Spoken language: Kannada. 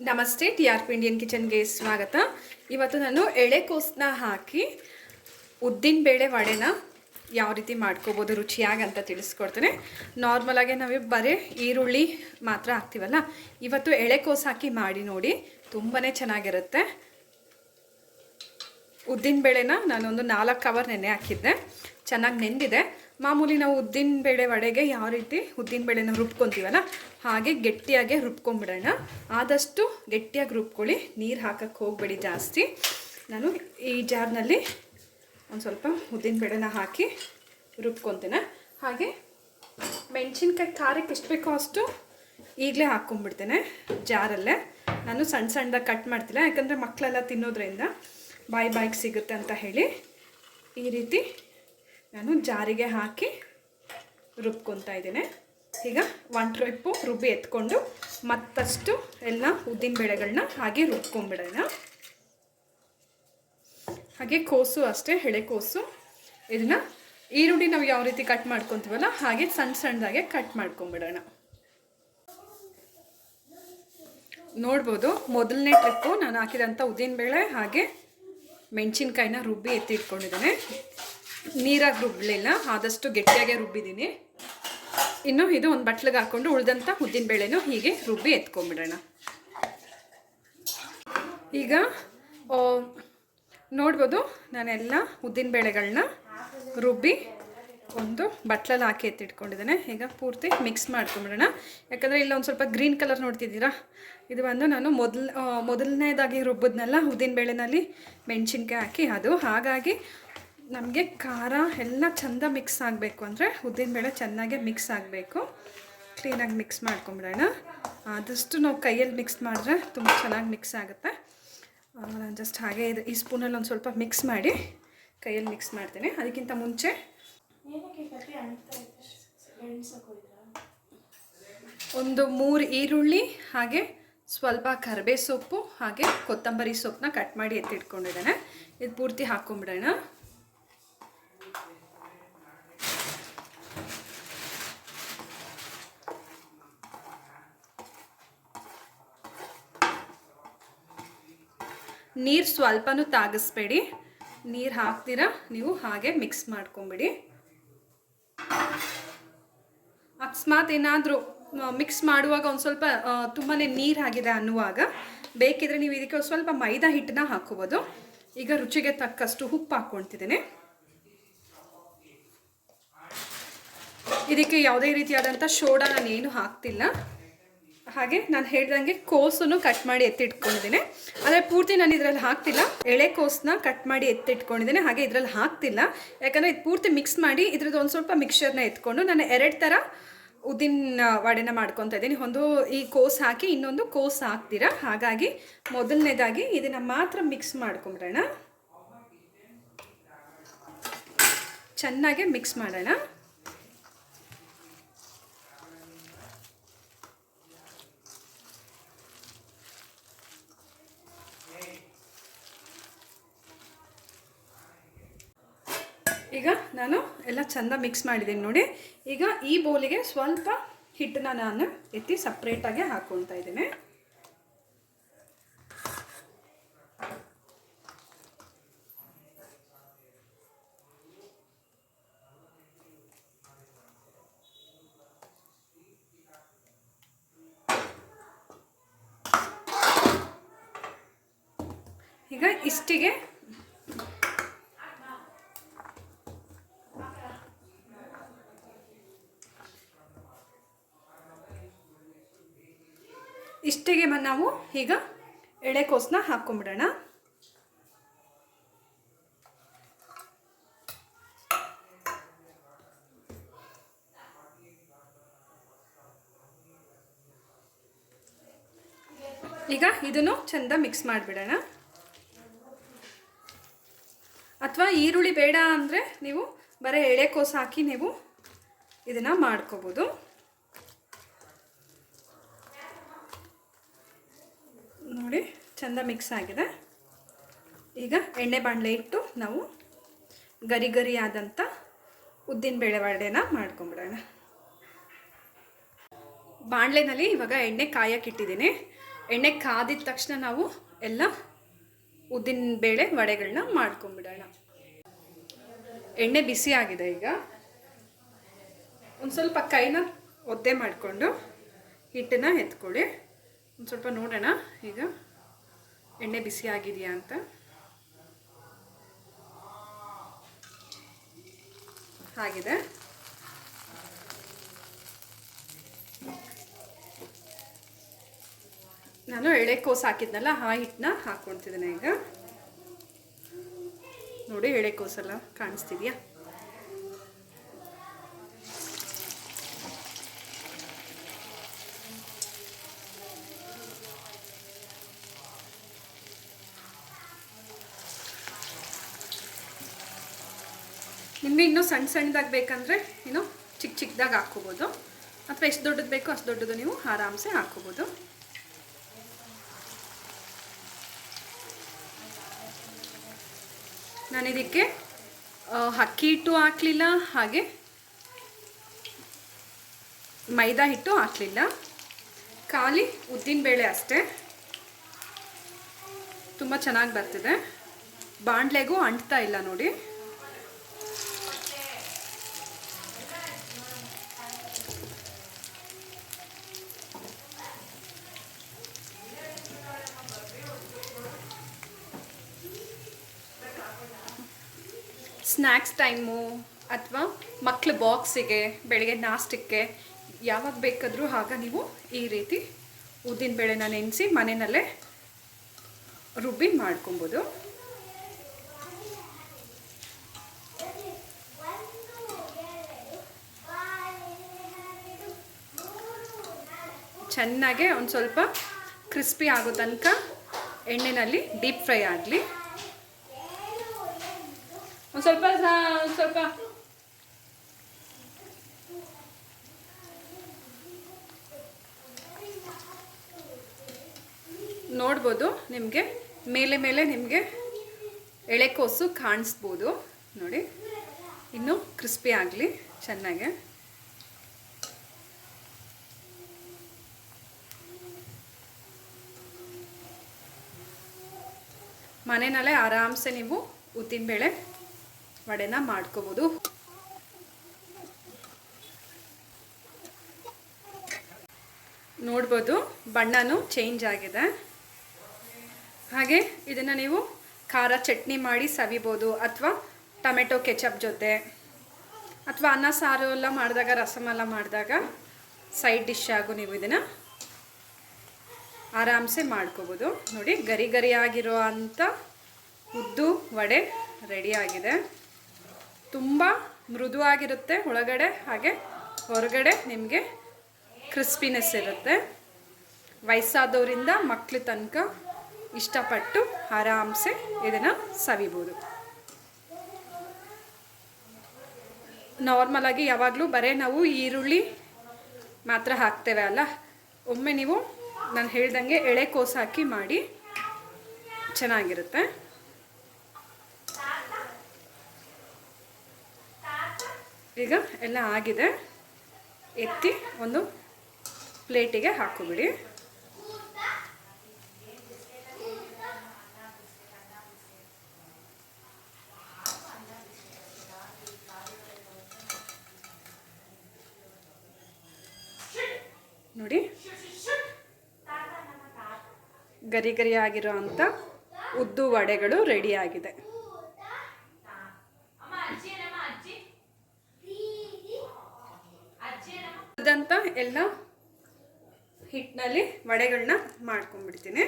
ನಮಸ್ತೆ, TRP ಇಂಡಿಯನ್ ಕಿಚನ್ಗೆ ಸ್ವಾಗತ. ಇವತ್ತು ನಾನು ಎಳೆಕೋಸನ್ನ ಹಾಕಿ ಉದ್ದಿನಬೇಳೆ ವಡೆನ ಯಾವ ರೀತಿ ಮಾಡ್ಕೋಬೋದು ರುಚಿಯಾಗಿ ಅಂತ ತಿಳಿಸ್ಕೊಡ್ತೇನೆ. ನಾರ್ಮಲಾಗಿ ನಾವು ಬರೀ ಈರುಳ್ಳಿ ಮಾತ್ರ ಹಾಕ್ತೀವಲ್ಲ, ಇವತ್ತು ಎಳೆಕೋಸು ಹಾಕಿ ಮಾಡಿ ನೋಡಿ, ತುಂಬಾ ಚೆನ್ನಾಗಿರುತ್ತೆ. ಉದ್ದಿನಬೇಳೆನ ನಾನೊಂದು 4 ಅವರ್ ನೆನೆ ಹಾಕಿದ್ದೆ, ಚೆನ್ನಾಗಿ ನೆಂದಿದೆ. ಮಾಮೂಲಿ ನಾವು ಉದ್ದಿನಬೇಳೆ ವಡೆಗೆ ಯಾವ ರೀತಿ ಉದ್ದಿನಬೇಳೆನ ರುಬ್ಕೊತೀವಲ್ಲ ಹಾಗೆ ಗಟ್ಟಿಯಾಗೆ ರುಬ್ಕೊಂಬಿಡೋಣ. ಆದಷ್ಟು ಗಟ್ಟಿಯಾಗಿ ರುಬ್ಕೊಳ್ಳಿ, ನೀರು ಹಾಕಕ್ಕೆ ಹೋಗಬೇಡಿ ಜಾಸ್ತಿ. ನಾನು ಈ ಜಾರ್ನಲ್ಲಿ ಒಂದು ಸ್ವಲ್ಪ ಉದ್ದಿನಬೇಳೆನ ಹಾಕಿ ರುಬ್ಕೊತೇನೆ. ಹಾಗೆ ಮೆಣಸಿನ್ಕಾಯಿ ಖಾರಕ್ಕೆ ಎಷ್ಟು ಬೇಕೋ ಅಷ್ಟು ಈಗಲೇ ಹಾಕ್ಕೊಂಬಿಡ್ತೇನೆ ಜಾರಲ್ಲೇ. ನಾನು ಸಣ್ಣ ಸಣ್ಣದಾಗಿ ಕಟ್ ಮಾಡ್ತಿಲ್ಲ, ಯಾಕಂದರೆ ಮಕ್ಕಳೆಲ್ಲ ತಿನ್ನೋದ್ರಿಂದ ಬಾಯಿಗೆ ಸಿಗುತ್ತೆ ಅಂತ ಹೇಳಿ ಈ ರೀತಿ ನಾನು ಜಾರಿಗೆ ಹಾಕಿ ರುಬ್ಕೊತಾ ಇದ್ದೇನೆ. ಈಗ 1 ಟ್ರಿಪ್ಪು ರುಬ್ಬಿ ಎತ್ಕೊಂಡು ಮತ್ತಷ್ಟು ಎಲ್ಲ ಉದ್ದಿನಬೇಳೆಗಳನ್ನ ಹಾಗೆ ರುಬ್ಕೊಂಡ್ಬಿಡೋಣ. ಹಾಗೆ ಕೋಸು ಅಷ್ಟೇ, ಎಳೆಕೋಸು. ಇದನ್ನು ಈರುಳ್ಳಿ ನಾವು ಯಾವ ರೀತಿ ಕಟ್ ಮಾಡ್ಕೊತೀವಲ್ಲ ಹಾಗೆ ಸಣ್ಣ ಸಣ್ಣದಾಗೆ ಕಟ್ ಮಾಡ್ಕೊಂಬಿಡೋಣ. ನೋಡ್ಬೋದು, ಮೊದಲನೇ ಟ್ರಿಪ್ಪು ನಾನು ಹಾಕಿದಂಥ ಉದ್ದಿನಬೇಳೆ ಹಾಗೆ ಮೆಣಸಿನ್ಕಾಯಿನ ರುಬ್ಬಿ ಎತ್ತಿಟ್ಕೊಂಡಿದ್ದೇನೆ. ನೀರಾಗಿ ರುಬ್ಬಲಿಲ್ಲ, ಆದಷ್ಟು ಗಟ್ಟಿಯಾಗೆ ರುಬ್ಬಿದ್ದೀನಿ. ಇನ್ನು ಇದು ಒಂದು ಬಟ್ಲಿಗೆ ಹಾಕ್ಕೊಂಡು ಉಳಿದಂಥ ಉದ್ದಿನಬೇಳೆನೂ ಹೀಗೆ ರುಬ್ಬಿ ಎತ್ಕೊಂಡ್ಬಿಡೋಣ. ಈಗ ನೋಡ್ಬೋದು, ನಾನೆಲ್ಲ ಉದ್ದಿನಬೇಳೆಗಳನ್ನ ರುಬ್ಬಿ ಒಂದು ಬಟ್ಲಲ್ಲಿ ಹಾಕಿ ಎತ್ತಿಟ್ಕೊಂಡಿದ್ದೇನೆ. ಈಗ ಪೂರ್ತಿ ಮಿಕ್ಸ್ ಮಾಡ್ಕೊಂಬಿಡೋಣ. ಯಾಕಂದರೆ ಇಲ್ಲ ಒಂದು ಸ್ವಲ್ಪ ಗ್ರೀನ್ ಕಲರ್ ನೋಡ್ತಿದ್ದೀರಾ, ಇದು ಬಂದು ನಾನು ಮೊದಲನೇದಾಗಿ ರುಬ್ಬಿದ್ನೆಲ್ಲ ಉದ್ದಿನಬೇಳೆನಲ್ಲಿ ಮೆಣಸಿನ್ಕಾಯಿ ಹಾಕಿ ಅದು. ಹಾಗಾಗಿ ನಮಗೆ ಖಾರ ಎಲ್ಲ ಚೆಂದ ಮಿಕ್ಸ್ ಆಗಬೇಕು ಅಂದರೆ ಉದ್ದಿನಬೇಳೆ ಚೆನ್ನಾಗಿ ಮಿಕ್ಸ್ ಆಗಬೇಕು. ಕ್ಲೀನಾಗಿ ಮಿಕ್ಸ್ ಮಾಡ್ಕೊಂಬಿಡೋಣ. ಆದಷ್ಟು ನಾವು ಕೈಯಲ್ಲಿ ಮಿಕ್ಸ್ ಮಾಡಿದ್ರೆ ತುಂಬ ಚೆನ್ನಾಗಿ ಮಿಕ್ಸ್ ಆಗುತ್ತೆ. ನಾನು ಜಸ್ಟ್ ಹಾಗೆ ಈ ಸ್ಪೂನಲ್ಲಿ ಒಂದು ಸ್ವಲ್ಪ ಮಿಕ್ಸ್ ಮಾಡಿ ಕೈಯಲ್ಲಿ ಮಿಕ್ಸ್ ಮಾಡ್ತೇನೆ. ಅದಕ್ಕಿಂತ ಮುಂಚೆ ಒಂದು 3 ಈರುಳ್ಳಿ ಹಾಗೆ ಸ್ವಲ್ಪ ಕರಿಬೇವು ಸೊಪ್ಪು ಹಾಗೆ ಕೊತ್ತಂಬರಿ ಸೊಪ್ಪನ್ನ ಕಟ್ ಮಾಡಿ ಎತ್ತಿಟ್ಕೊಂಡಿದ್ದೇನೆ. ಇದು ಪೂರ್ತಿ ಹಾಕ್ಕೊಂಬಿಡೋಣ. ನೀರು ಸ್ವಲ್ಪನೂ ತಾಗಿಸ್ಬೇಡಿ, ನೀರು ಹಾಕ್ತೀರಾ ನೀವು ಹಾಗೆ ಮಿಕ್ಸ್ ಮಾಡ್ಕೊಂಬಿಡಿ. ಅಕಸ್ಮಾತ್ ಏನಾದರೂ ಮಿಕ್ಸ್ ಮಾಡುವಾಗ ಒಂದು ಸ್ವಲ್ಪ ತುಂಬಾ ನೀರು ಆಗಿದೆ ಅನ್ನುವಾಗ ಬೇಕಿದ್ರೆ ನೀವು ಇದಕ್ಕೆ ಸ್ವಲ್ಪ ಮೈದಾ ಹಿಟ್ಟನ್ನ ಹಾಕ್ಕೋಬೋದು. ಈಗ ರುಚಿಗೆ ತಕ್ಕಷ್ಟು ಉಪ್ಪು ಹಾಕ್ಕೊಳ್ತಿದ್ದೇನೆ. ಇದಕ್ಕೆ ಯಾವುದೇ ರೀತಿಯಾದಂಥ ಸೋಡಾ ನಾನೇನು ಹಾಕ್ತಿಲ್ಲ. ಹಾಗೆ ನಾನು ಹೇಳ್ದಂಗೆ ಕೋಸನ್ನು ಕಟ್ ಮಾಡಿ ಎತ್ತಿಟ್ಕೊಂಡಿದ್ದೇನೆ. ಆದರೆ ಪೂರ್ತಿ ನಾನು ಇದರಲ್ಲಿ ಹಾಕ್ತಿಲ್ಲ, ಎಳೆಕೋಸನ್ನ ಕಟ್ ಮಾಡಿ ಎತ್ತಿಟ್ಕೊಂಡಿದ್ದೇನೆ. ಹಾಗೆ ಇದರಲ್ಲಿ ಹಾಕ್ತಿಲ್ಲ, ಯಾಕಂದರೆ ಇದು ಪೂರ್ತಿ ಮಿಕ್ಸ್ ಮಾಡಿ ಇದ್ರದ್ದು ಒಂದು ಸ್ವಲ್ಪ ಮಿಕ್ಸ್ಚರ್ನ ಎತ್ಕೊಂಡು ನಾನು 2 ಥರ ಉದ್ದಿನ ವಡೆನ ಮಾಡ್ಕೊತಾ ಇದ್ದೀನಿ. ಒಂದು ಈ ಕೋಸು ಹಾಕಿ ಇನ್ನೊಂದು ಕೋಸು ಹಾಕ್ತೀರಾ. ಹಾಗಾಗಿ ಮೊದಲನೇದಾಗಿ ಇದನ್ನು ಮಾತ್ರ ಮಿಕ್ಸ್ ಮಾಡ್ಕೊಂಬಿಡೋಣ. ಚೆನ್ನಾಗೆ ಮಿಕ್ಸ್ ಮಾಡೋಣ. ಈಗ ನಾನು ಎಲ್ಲ ಚೆಂದ ಮಿಕ್ಸ್ ಮಾಡಿದ್ದೀನಿ ನೋಡಿ. ಈಗ ಈ ಬೌಲಿಗೆ ಸ್ವಲ್ಪ ಹಿಟ್ಟನ್ನ ನಾನು ಎತ್ತಿ ಸಪ್ರೇಟಾಗಿ ಹಾಕ್ಕೊಳ್ತಾ ಇದ್ದೀನಿ. ಈಗ ಇಷ್ಟಿಗೆ ನಾವು ಈಗ ಎಳೆಕೋಸನ್ನ ಹಾಕ್ಕೊಂಬಿಡೋಣ. ಈಗ ಇದನ್ನು ಚೆಂದ ಮಿಕ್ಸ್ ಮಾಡಿಬಿಡೋಣ. ಅಥವಾ ಈರುಳ್ಳಿ ಬೇಡ ಅಂದರೆ ನೀವು ಬರೀ ಎಳೆಕೋಸು ಹಾಕಿ ನೀವು ಇದನ್ನು ಮಾಡ್ಕೋಬೋದು. ನೋಡಿ, ಚೆಂದ ಮಿಕ್ಸ್ ಆಗಿದೆ. ಈಗ ಎಣ್ಣೆ ಬಾಣಲೆ ಇಟ್ಟು ನಾವು ಗರಿ ಗರಿ ಆದಂಥ ಉದ್ದಿನಬೇಳೆ ವಡೆನ ಮಾಡ್ಕೊಂಬಿಡೋಣ. ಬಾಣಲೆನಲ್ಲಿ ಇವಾಗ ಎಣ್ಣೆ ಕಾಯಕ್ಕಿಟ್ಟಿದ್ದೀನಿ. ಎಣ್ಣೆ ಕಾದಿದ ತಕ್ಷಣ ನಾವು ಎಲ್ಲ ಉದ್ದಿನ ಬೇಳೆ ವಡೆಗಳನ್ನ ಮಾಡ್ಕೊಂಬಿಡೋಣ. ಎಣ್ಣೆ ಬಿಸಿ ಆಗಿದೆ. ಈಗ ಒಂದು ಸ್ವಲ್ಪ ಕೈನ ಒದ್ದೆ ಮಾಡಿಕೊಂಡು ಹಿಟ್ಟನ್ನು ಎತ್ಕೊಳ್ಳಿ. ಒಂದು ಸ್ವಲ್ಪ ನೋಡೋಣ ಈಗ ಎಣ್ಣೆ ಬಿಸಿ ಆಗಿದೆಯಾ ಅಂತ. ಆಗಿದೆ. ನಾನು ಎಳೆಕೋಸು ಹಾಕಿದ್ನಲ್ಲ ಆ ಹಿಟ್ಟನ್ನ ಹಾಕ್ಕೊಳ್ತಿದ್ದೇನೆ. ಈಗ ನೋಡಿ ಎಳೆಕೋಸೆಲ್ಲ ಕಾಣಿಸ್ತಿದ್ಯಾ? ನಿಮಗೆ ಇನ್ನೂ ಸಣ್ಣ ಸಣ್ಣದಾಗಿ ಬೇಕಂದರೆ ಇನ್ನೂ ಚಿಕ್ಕ ಚಿಕ್ಕದಾಗಿ ಹಾಕ್ಕೋಬೋದು, ಅಥವಾ ಎಷ್ಟು ದೊಡ್ಡದು ಬೇಕೋ ಅಷ್ಟು ದೊಡ್ಡದು ನೀವು ಆರಾಮ್ಸೆ ಹಾಕ್ಕೋಬೋದು. ನಾನು ಇದಕ್ಕೆ ಅಕ್ಕಿ ಹಿಟ್ಟು ಹಾಕಲಿಲ್ಲ, ಹಾಗೆ ಮೈದಾ ಹಿಟ್ಟು ಹಾಕಲಿಲ್ಲ, ಖಾಲಿ ಉದ್ದಿನಬೇಳೆ ಅಷ್ಟೇ. ತುಂಬ ಚೆನ್ನಾಗಿ ಬರ್ತಿದೆ, ಬಾಣಲೆಗೂ ಅಂಟ್ತಾ ಇಲ್ಲ ನೋಡಿ. ಸ್ನ್ಯಾಕ್ಸ್ ಟೈಮು ಅಥವಾ ಮಕ್ಕಳ ಬಾಕ್ಸಿಗೆ, ಬೆಳಗ್ಗೆ ನಾಷ್ಟಕ್ಕೆ ಯಾವಾಗ ಬೇಕಾದರೂ ಆಗ ನೀವು ಈ ರೀತಿ ಉದ್ದಿನಬೇಳೆನ ನೆನೆಸಿ ಮನೆಯಲ್ಲೇ ರುಬ್ಬಿ ಮಾಡ್ಕೊಬೋದು. ಚೆನ್ನಾಗೆ ಒಂದು ಸ್ವಲ್ಪ ಕ್ರಿಸ್ಪಿ ಆಗೋ ತನಕ ಎಣ್ಣೆಯಲ್ಲಿ ಡೀಪ್ ಫ್ರೈ ಆಗಲಿ. ಒಂದು ಸ್ವಲ್ಪ ನೋಡ್ಬೋದು, ನಿಮಗೆ ಮೇಲೆ ನಿಮಗೆ ಎಳೆಕೋಸು ಕಾಣಿಸ್ಬೋದು ನೋಡಿ. ಇನ್ನೂ ಕ್ರಿಸ್ಪಿ ಆಗಲಿ ಚೆನ್ನಾಗೆ. ಮನೆಯಲ್ಲೇ ಆರಾಮ್ಸೆ ನೀವು ಉದ್ದಿನಬೇಳೆ ವಡೆನ ಮಾಡ್ಕೋಬೋದು. ನೋಡ್ಬೋದು ಬಣ್ಣನೂ ಚೇಂಜ್ ಆಗಿದೆ. ಹಾಗೆ ಇದನ್ನು ನೀವು ಖಾರ ಚಟ್ನಿ ಮಾಡಿ ಸವಿಬೋದು, ಅಥವಾ ಟೊಮೆಟೊ ಕೆಚಪ್ ಜೊತೆ, ಅಥವಾ ಅನ್ನ ಸಾರು ಎಲ್ಲ ಮಾಡಿದಾಗ, ರಸಮೆಲ್ಲ ಮಾಡಿದಾಗ ಸೈಡ್ ಡಿಶ್ ಆಗು ನೀವು ಇದನ್ನು ಆರಾಮ್ಸೆ ಮಾಡ್ಕೋಬೋದು. ನೋಡಿ ಗರಿ ಗರಿಯಾಗಿರೋ ಅಂಥ ಉದ್ದು ವಡೆ ರೆಡಿಯಾಗಿದೆ. ತುಂಬ ಮೃದುವಾಗಿರುತ್ತೆ ಒಳಗಡೆ, ಹಾಗೆ ಹೊರಗಡೆ ನಿಮಗೆ ಕ್ರಿಸ್ಪಿನೆಸ್ ಇರುತ್ತೆ. ವಯಸ್ಸಾದವರಿಂದ ಮಕ್ಕಳ ತನಕ ಇಷ್ಟಪಟ್ಟು ಆರಾಮ್ಸೆ ಇದನ್ನು ಸವಿಬೋದು. ನಾರ್ಮಲಾಗಿ ಯಾವಾಗಲೂ ಬರೀ ನಾವು ಈರುಳ್ಳಿ ಮಾತ್ರ ಹಾಕ್ತೇವೆ ಅಲ್ಲ, ಒಮ್ಮೆ ನೀವು ನಾನು ಹೇಳ್ದಂಗೆ ಎಳೆಕೋಸು ಹಾಕಿ ಮಾಡಿ, ಚೆನ್ನಾಗಿರುತ್ತೆ. ಈಗ ಎಲ್ಲ ಆಗಿದೆ, ಎತ್ತಿ ಒಂದು ಪ್ಲೇಟಿಗೆ ಹಾಕೋಬಿಡಿ. ನೋಡಿ ಗರಿ ಗರಿ ಆಗಿರೋ ಅಂಥ ಉದ್ದು ವಡೆಗಳು ರೆಡಿಯಾಗಿದೆ. ಎಲ್ಲ ಹಿಟ್ಟಿನಲ್ಲಿ ವಡೆಗಳನ್ನ ಮಾಡ್ಕೊಂಡ್ಬಿಡ್ತೀನಿ.